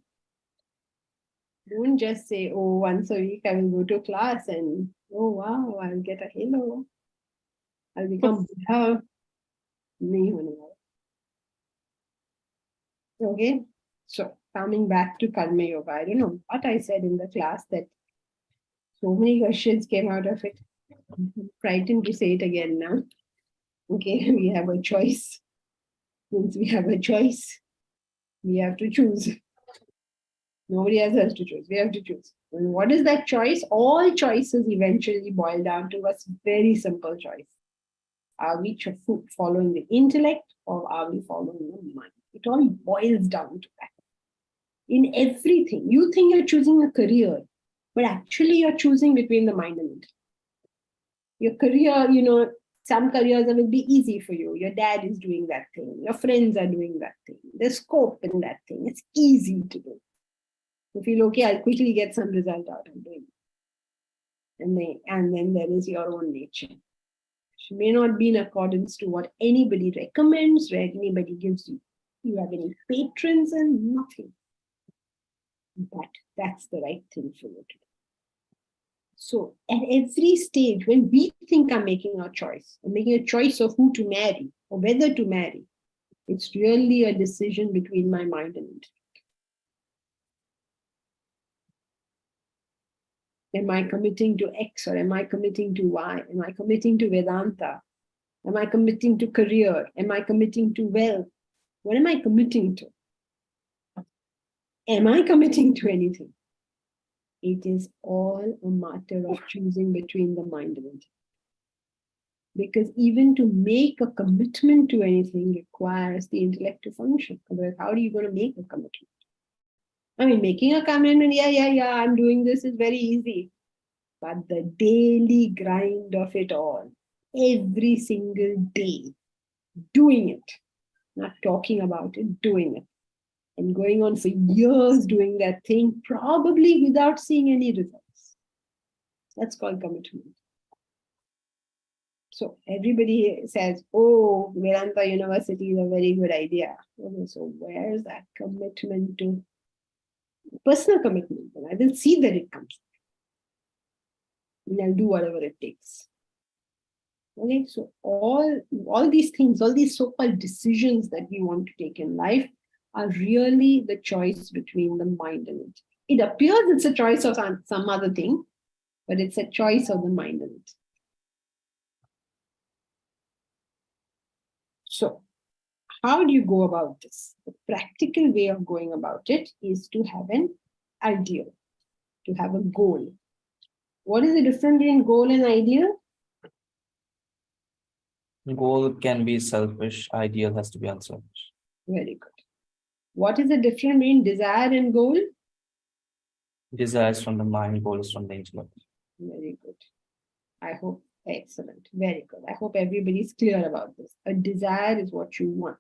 S1: Don't just say, once a week I will go to class and, wow, I'll get a halo. I'll become Buddha. Nahi hone wala. Okay, so coming back to Karma Yoga, I don't know what I said in the class that so many questions came out of it. I'm frightened to say it again now. Okay, we have a choice. Since we have a choice, we have to choose. Nobody else has to choose. We have to choose. And what is that choice? All choices eventually boil down to a very simple choice. Are we following the intellect or are we following the mind? It all boils down to that. In everything, you think you're choosing a career, but actually you're choosing between the mind and intellect. Your career, some careers will be easy for you. Your dad is doing that thing. Your friends are doing that thing. There's scope in that thing. It's easy to do. You feel, okay, I'll quickly get some result out of doing it. And then there is your own nature. It may not be in accordance to what anybody recommends, or anybody gives you. You have any patrons and nothing. But that's the right thing for you to do. So at every stage, when we think I'm making a choice, I'm making a choice of who to marry or whether to marry, it's really a decision between my mind and intellect. Am I committing to X or am I committing to Y? Am I committing to Vedanta? Am I committing to career? Am I committing to wealth? What am I committing to? Am I committing to anything? It is all a matter of choosing between the mind and intellect. Because even to make a commitment to anything requires the intellect to function. Otherwise, how are you going to make a commitment? I mean, making a commitment, yeah, I'm doing this is very easy. But the daily grind of it all, every single day, doing it, not talking about it, doing it. And going on for years doing that thing, probably without seeing any results. That's called commitment. So everybody says, oh, Vedanta University is a very good idea. Okay, so where's that commitment to personal commitment? And I will see that it comes. And I'll do whatever it takes. Okay, so all these things, all these so-called decisions that we want to take in life are really the choice between the mind and it. It appears it's a choice of some other thing, but it's a choice of the mind and it. So, how do you go about this? The practical way of going about it is to have an ideal, to have a goal. What is the difference between goal and ideal?
S3: Goal can be selfish, ideal has to be unselfish.
S1: Very good. What is the difference between desire and goal?
S3: Desire is from the mind, goal is from the intellect.
S1: Very good. I hope, excellent. Very good. I hope everybody's clear about this. A desire is what you want.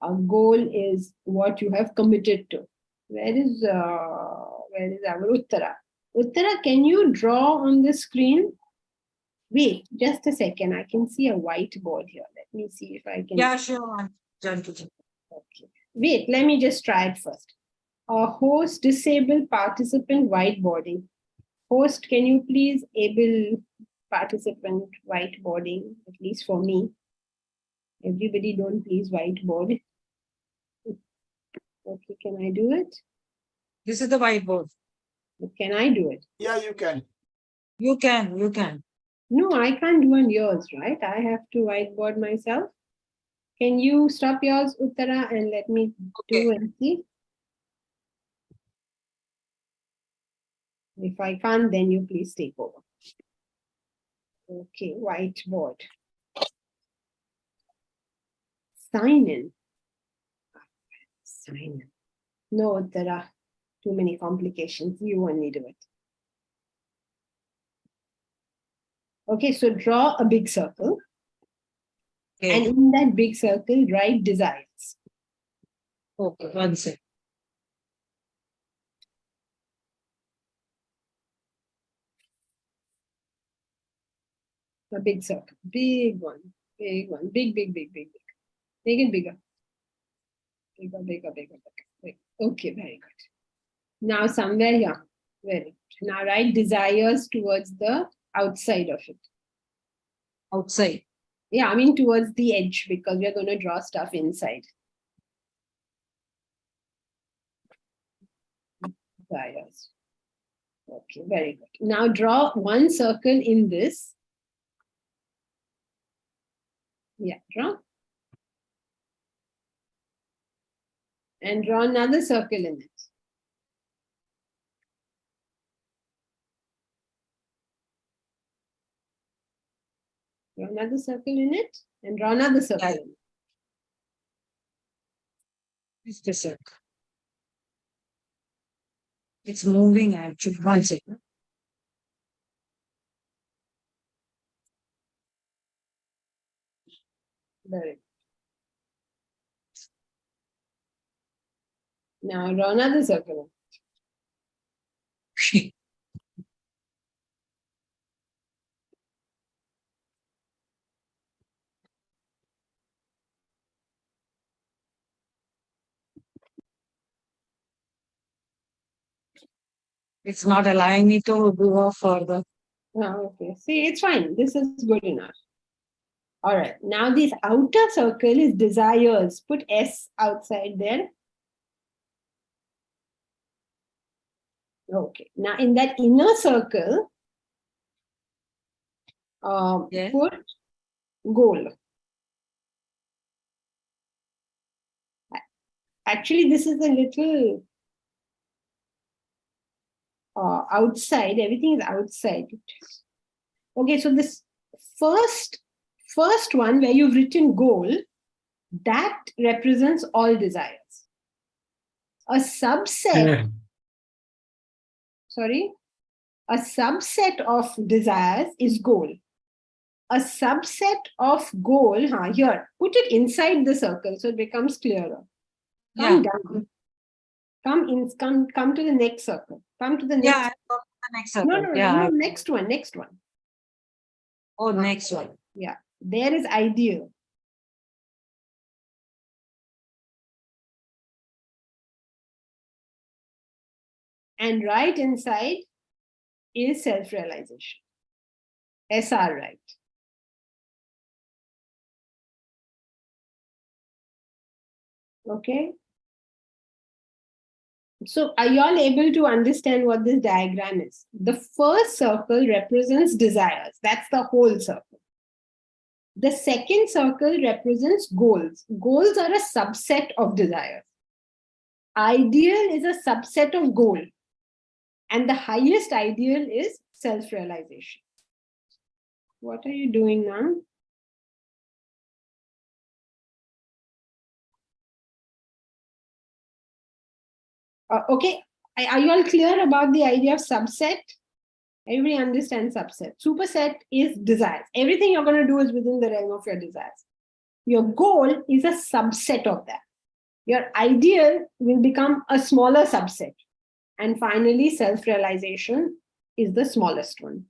S1: A goal is what you have committed to. Where is our Uttara? Uttara, can you draw on the screen? Wait, just a second. I can see a whiteboard here. Let me see if I can.
S8: Yeah, sure.
S1: Okay. Wait, let me just try it first. A host, disabled, participant, whiteboarding. Host, can you please able participant whiteboarding, at least for me? Everybody don't please whiteboard. Okay, can I do it?
S8: This is the whiteboard.
S1: Can I do it?
S11: Yeah, you can.
S8: You can.
S1: No, I can't do on yours, right? I have to whiteboard myself. Can you stop yours, Uttara, and let me do and see? If I can't, then you please take over. Okay, whiteboard. Sign in. Sign in. No, there are too many complications. You only do it. Okay, so draw a big circle.
S8: Okay.
S1: And in that big circle, write desires.
S8: Okay, one second.
S1: A big circle. Big one. Big one. Big. Make it bigger. Bigger. Okay, very good. Now somewhere here. Very good. Now write desires towards the outside of it.
S8: Outside.
S1: Yeah, I mean towards the edge because we're going to draw stuff inside. Desires. Okay, very good. Now draw one circle in this. Yeah, draw. And draw another circle in it. another circle in it, and draw another circle in it.
S8: Just a sec. It's moving actually. One second.
S1: Very good. Now draw another circle.
S8: It's not allowing me to go further.
S1: Oh, okay. See, it's fine. This is good enough. All right. Now this outer circle is desires. Put S outside there. Okay. Now in that inner circle,
S8: Yes.
S1: put goal. Actually, this is a little outside. Everything is outside. Okay, so this first one where you've written goal, that represents all desires. A subset, a subset of desires is goal. A subset of goal, here, put it inside the circle so it becomes clearer. Come down. Come to the next circle. Come to the next.
S8: Yeah, the next circle.
S1: No, next one.
S8: Oh, next one.
S1: Yeah, there is ideal. And right inside is self-realization. SR right. Okay. So are you all able to understand what this diagram is? The first circle represents desires. That's the whole circle. The second circle represents goals. Goals are a subset of desires. Ideal is a subset of goal. And the highest ideal is self-realization. What are you doing now? Okay, are you all clear about the idea of subset? Everybody understands subset. Superset is desires. Everything you're going to do is within the realm of your desires. Your goal is a subset of that. Your ideal will become a smaller subset. And finally, self-realization is the smallest one.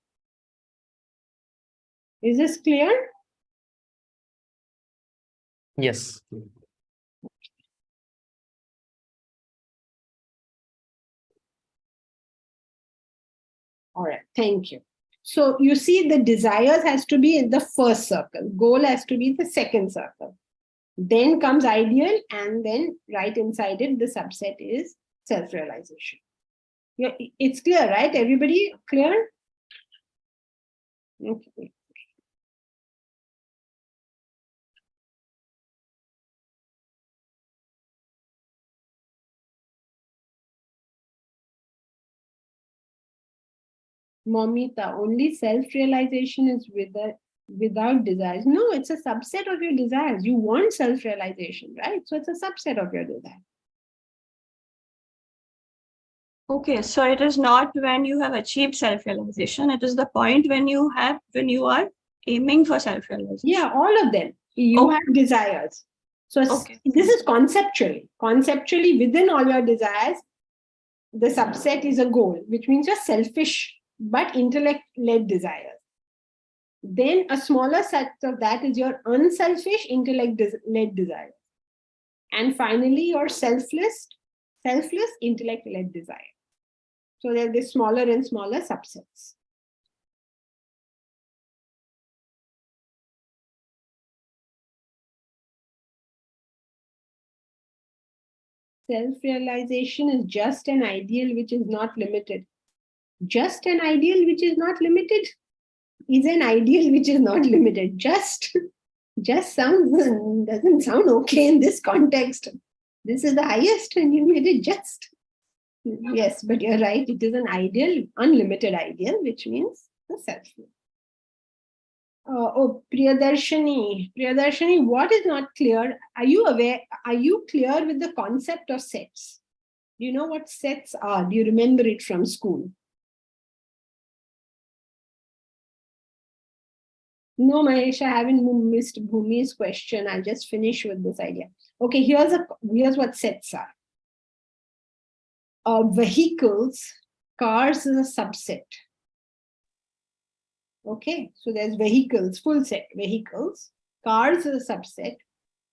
S1: Is this clear?
S3: Yes.
S1: All right, thank you. So you see the desires has to be in the first circle. Goal has to be the second circle. Then comes ideal, and then right inside it, the subset is self-realization. Yeah, it's clear, right? Everybody clear? Okay. Momita, only self-realization is without desires. No, it's a subset of your desires. You want self-realization, right? So it's a subset of your desire.
S4: Okay, so it is not when you have achieved self-realization. It is the point when you are aiming for self-realization.
S1: Yeah, all of them. You have desires. So this is conceptually. Conceptually, within all your desires, the subset is a goal, which means you're selfish but intellect-led desires. Then a smaller set of that is your unselfish intellect-led desires. And finally, your selfless intellect-led desire. So there are these smaller and smaller subsets. Self-realization is just an ideal which is not limited. Just an ideal which is not limited is an ideal which is not limited. Just doesn't sound okay in this context. This is the highest and you made it just. Yes, but you're right. It is an ideal, unlimited ideal, which means the self. Priyadarshini. Priyadarshini, what is not clear? Are you aware? Are you clear with the concept of sets? Do you know what sets are? Do you remember it from school? No, Mahesh, I haven't missed Bhumi's question. I'll just finish with this idea. Okay, here's what sets are. Vehicles, cars is a subset. Okay, so there's vehicles, full set, vehicles. Cars is a subset.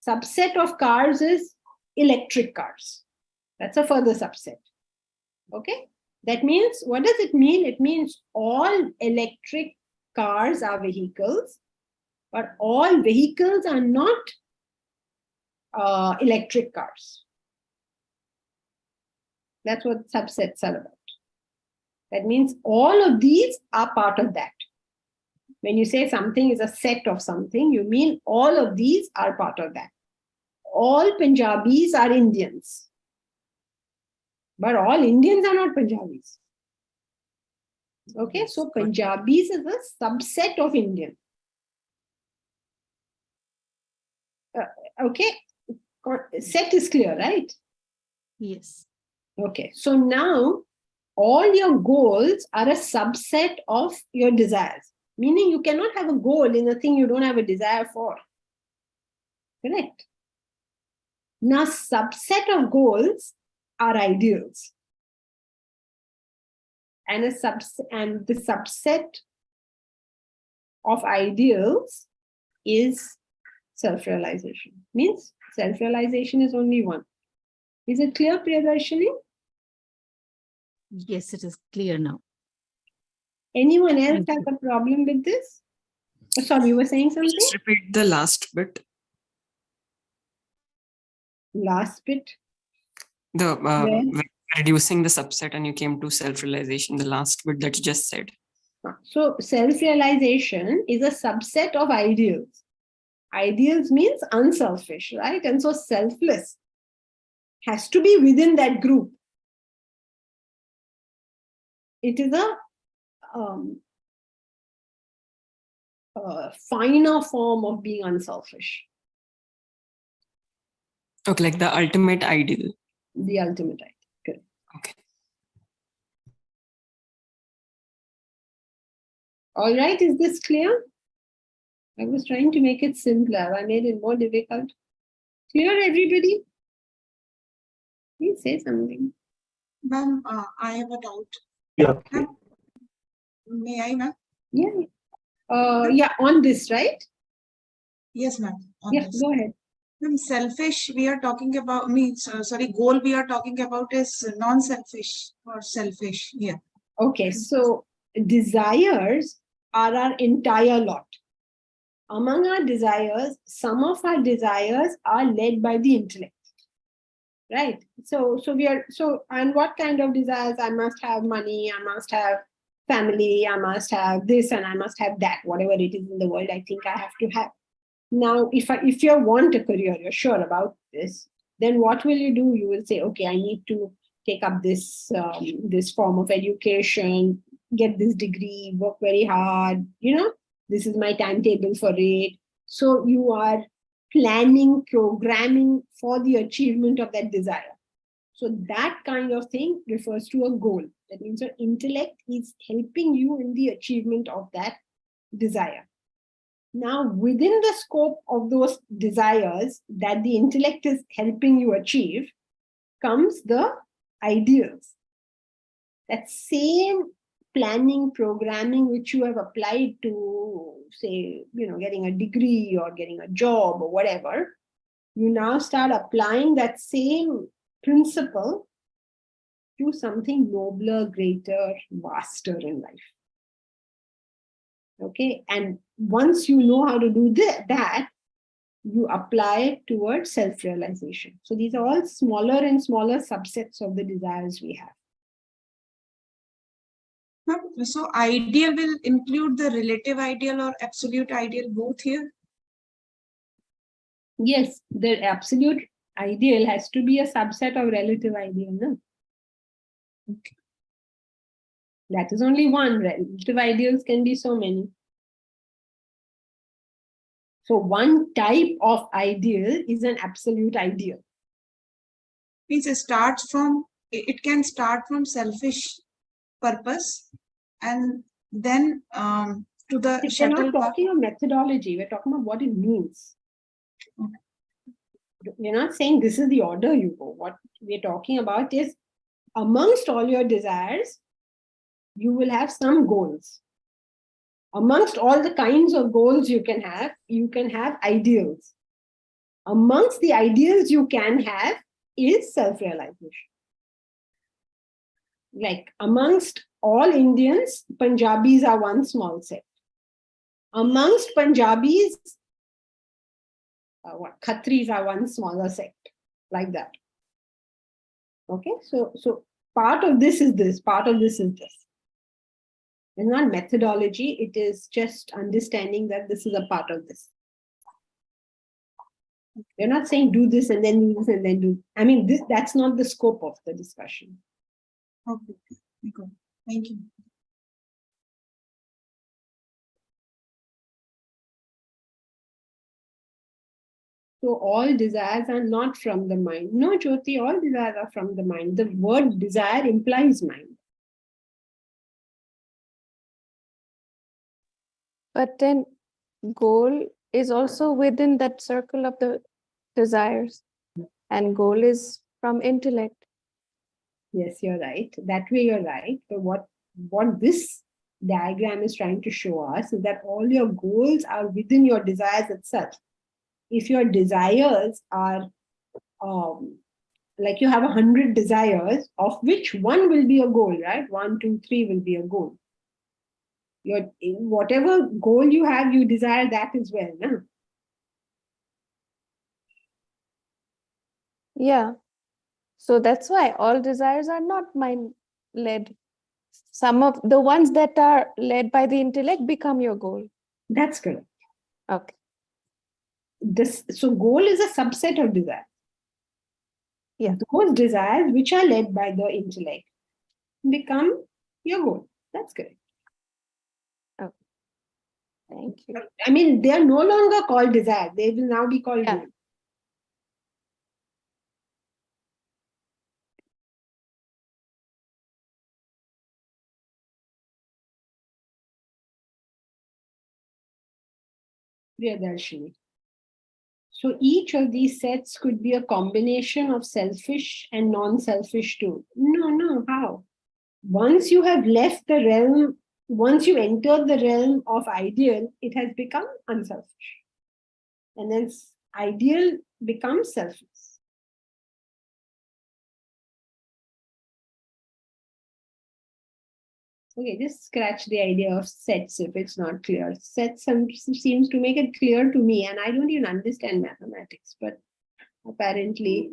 S1: Subset of cars is electric cars. That's a further subset. Okay, that means, what does it mean? It means all electric cars are vehicles, but all vehicles are not electric cars. That's what subsets are about. That means all of these are part of that. When you say something is a set of something, you mean all of these are part of that. All Punjabis are Indians, but all Indians are not Punjabis. Okay, so Punjabis is a subset of Indian. Okay, set is clear, right?
S6: Yes.
S1: Okay, so now all your goals are a subset of your desires. Meaning you cannot have a goal in a thing you don't have a desire for. Correct? Now, subset of goals are ideals. And the subset of ideals is self-realization. Means self-realization is only one. Is it clear, Priyadarshini?
S6: Yes, it is clear now.
S1: Anyone else has a problem with this? Oh, sorry, you were saying something?
S11: Just repeat the last bit.
S1: Last bit.
S11: The
S1: Where?
S11: reducing the subset and you came to self-realization, the last bit that you just said.
S1: So self-realization is a subset of ideals. Ideals means unselfish, right? And so selfless has to be within that group. It is a finer form of being unselfish.
S11: Okay, like the ultimate ideal.
S1: The ultimate ideal. Correct.
S11: Okay. All
S1: right, is this clear? I was trying to make it simpler. I made it more difficult. Clear, everybody? Please say something.
S9: Ma'am, I have a doubt.
S7: Yeah.
S9: May I, ma'am?
S1: Yeah. Yeah, on this, right?
S9: Yes, ma'am.
S1: Yeah, go ahead.
S9: Ma'am, selfish, we are talking about, goal we are talking about is non-selfish or selfish. Yeah.
S1: Okay, so desires are our entire lot. Among our desires, some of our desires are led by the intellect. Right? And what kind of desires? I must have money, I must have family, I must have this, and I must have that. Whatever it is in the world, I think I have to have. Now, if you want a career, you're sure about this, then what will you do? You will say, okay, I need to take up this form of education, get this degree, work very hard, this is my timetable for it. So you are planning, programming for the achievement of that desire. So that kind of thing refers to a goal. That means your intellect is helping you in the achievement of that desire. Now, within the scope of those desires that the intellect is helping you achieve comes the ideals. That same planning, programming, which you have applied to, say, getting a degree or getting a job or whatever, you now start applying that same principle to something nobler, greater, vaster in life. Okay, and once you know how to do that, you apply it towards self-realization. So these are all smaller and smaller subsets of the desires we have.
S9: So ideal will include the relative ideal or absolute ideal both here?
S1: Yes, the absolute ideal has to be a subset of relative ideal. No?
S9: Okay.
S1: That is only one. Relative ideals can be so many. So one type of ideal is an absolute ideal.
S9: Means it can start from selfish purpose and then to the
S1: We're not
S9: shuttlecock.
S1: talking of methodology, we're talking about what it means. We're not saying this is the order you go. What we're talking about is amongst all your desires, you will have some goals. Amongst all the kinds of goals you can have ideals. Amongst the ideals you can have is self-realization. Like amongst all Indians, Punjabis are one small sect. Amongst Punjabis, Khatris are one smaller sect, like that. Okay, so part of this is this, part of this is this. It's not methodology, it is just understanding that this is a part of this. You're not saying do this and then do this and then do. I mean, that's not the scope of the discussion.
S9: Okay, thank you.
S1: So all desires are not from the mind. No, Jyoti, all desires are from the mind. The word desire implies mind.
S12: But then goal is also within that circle of the desires, and goal is from intellect.
S1: Yes, you're right. That way you're right. But what this diagram is trying to show us is that all your goals are within your desires itself. If your desires are like you have 100 desires, of which one will be a goal, right? 1, 2, 3 will be a goal. Whatever goal you have, you desire that as well, no?
S12: Yeah. So that's why all desires are not mind-led. Some of the ones that are led by the intellect become your goal.
S1: That's correct.
S12: Okay.
S1: So goal is a subset of desire.
S12: Yeah.
S1: Those desires which are led by the intellect become your goal. That's correct.
S12: Okay. Thank you.
S1: I mean, they are no longer called desire. They will now be called goal. Priyadarshini. So each of these sets could be a combination of selfish and non-selfish too. No, how? Once you have left the realm, once you entered the realm of ideal, it has become unselfish. And then ideal becomes selfless. Okay, just scratch the idea of sets if it's not clear. Sets seems to make it clear to me, and I don't even understand mathematics, but apparently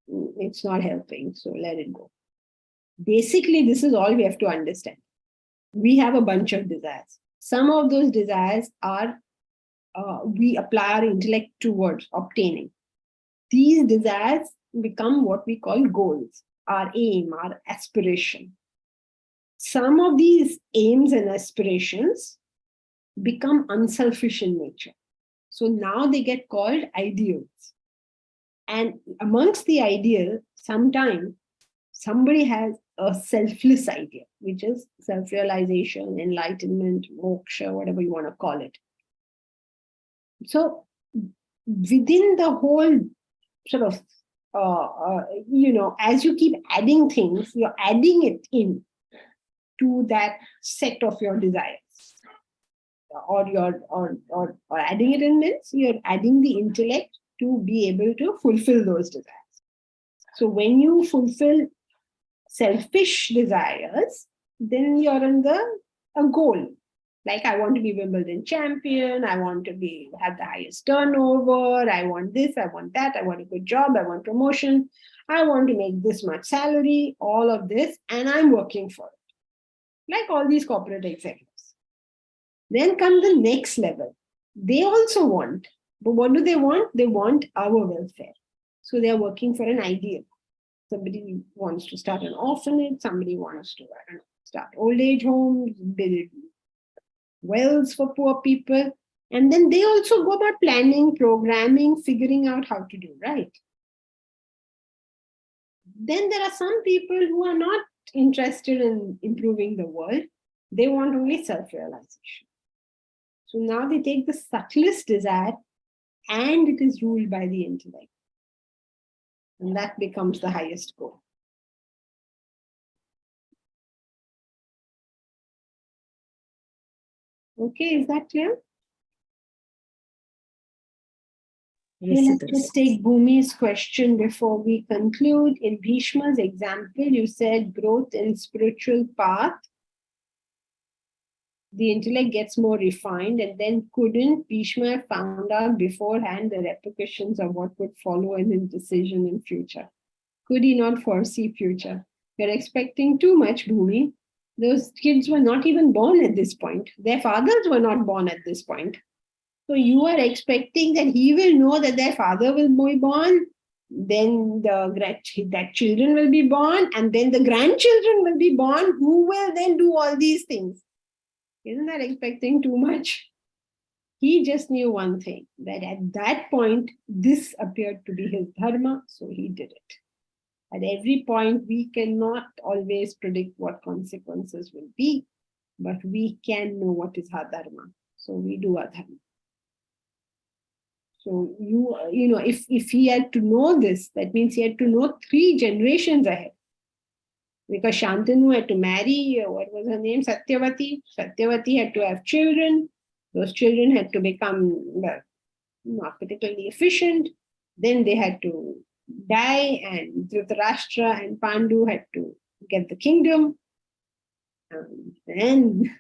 S1: it's not helping, so let it go. Basically, this is all we have to understand. We have a bunch of desires. Some of those desires are, we apply our intellect towards obtaining. These desires become what we call goals, our aim, our aspiration. Some of these aims and aspirations become unselfish in nature. So now they get called ideals. And amongst the ideal, sometimes somebody has a selfless ideal, which is self-realization, enlightenment, moksha, whatever you want to call it. So within the whole sort of, as you keep adding things, you're adding it in to that set of your desires. Or adding it in means you're adding the intellect to be able to fulfill those desires. So when you fulfill selfish desires, then you're in a goal. Like I want to be Wimbledon champion, I want to have the highest turnover, I want this, I want that, I want a good job, I want promotion, I want to make this much salary, all of this, and I'm working for it. Like all these corporate executives. Then come the next level. They also want, but what do they want? They want our welfare. So they are working for an ideal. Somebody wants to start an orphanage, somebody wants to start old age homes, build wells for poor people. And then they also go about planning, programming, figuring out how to do, right? Then there are some people who are not interested in improving the world. They want only self-realization. So now they take the subtlest desire and it is ruled by the intellect. And that becomes the highest goal. Okay, is that clear?
S6: Yes,
S1: Let's
S6: it
S1: just
S6: is.
S1: take Bhumi's question before we conclude. In Bhishma's example, you said growth in spiritual path. The intellect gets more refined, and then couldn't Bhishma have found out beforehand the repercussions of what would follow in his decision in future? Could he not foresee future? You're expecting too much, Bhumi. Those kids were not even born at this point. Their fathers were not born at this point. So you are expecting that he will know that their father will be born, then that children will be born, and then the grandchildren will be born, who will then do all these things. Isn't that expecting too much? He just knew one thing, that at that point, this appeared to be his dharma, so he did it. At every point, we cannot always predict what consequences will be, but we can know what is our dharma. So we do our dharma. So you know, if he had to know this, that means he had to know 3 generations ahead. Because Shantanu had to marry, what was her name? Satyavati. Satyavati had to have children. Those children had to become not particularly efficient. Then they had to die, and Dhritarashtra and Pandu had to get the kingdom. And then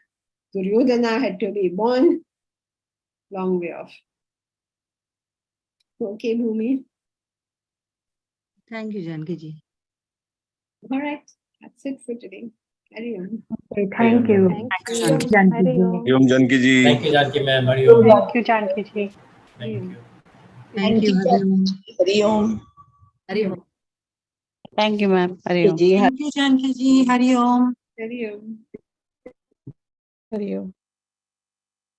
S1: Duryodhana had to be born. Long way off. Okay, Bhumi.
S6: Thank you, Janki ji.
S1: All right. That's it for today. Carry on.
S10: Okay, thank you.
S12: Thank you.
S10: Thank you, Janki
S12: Hari
S10: ji.
S12: Om.
S13: Om Janki ji.
S14: Thank you, Janki ma'am. Hari Om.
S10: Thank you, Janki ji.
S14: Thank you.
S6: Thank you, Hari Om.
S15: Hari Om.
S6: Hari Om.
S15: Thank you, ma'am. Hari Om.
S8: Thank you, Janki ji. Hari Om.
S1: Hari Om.
S15: Hari Om.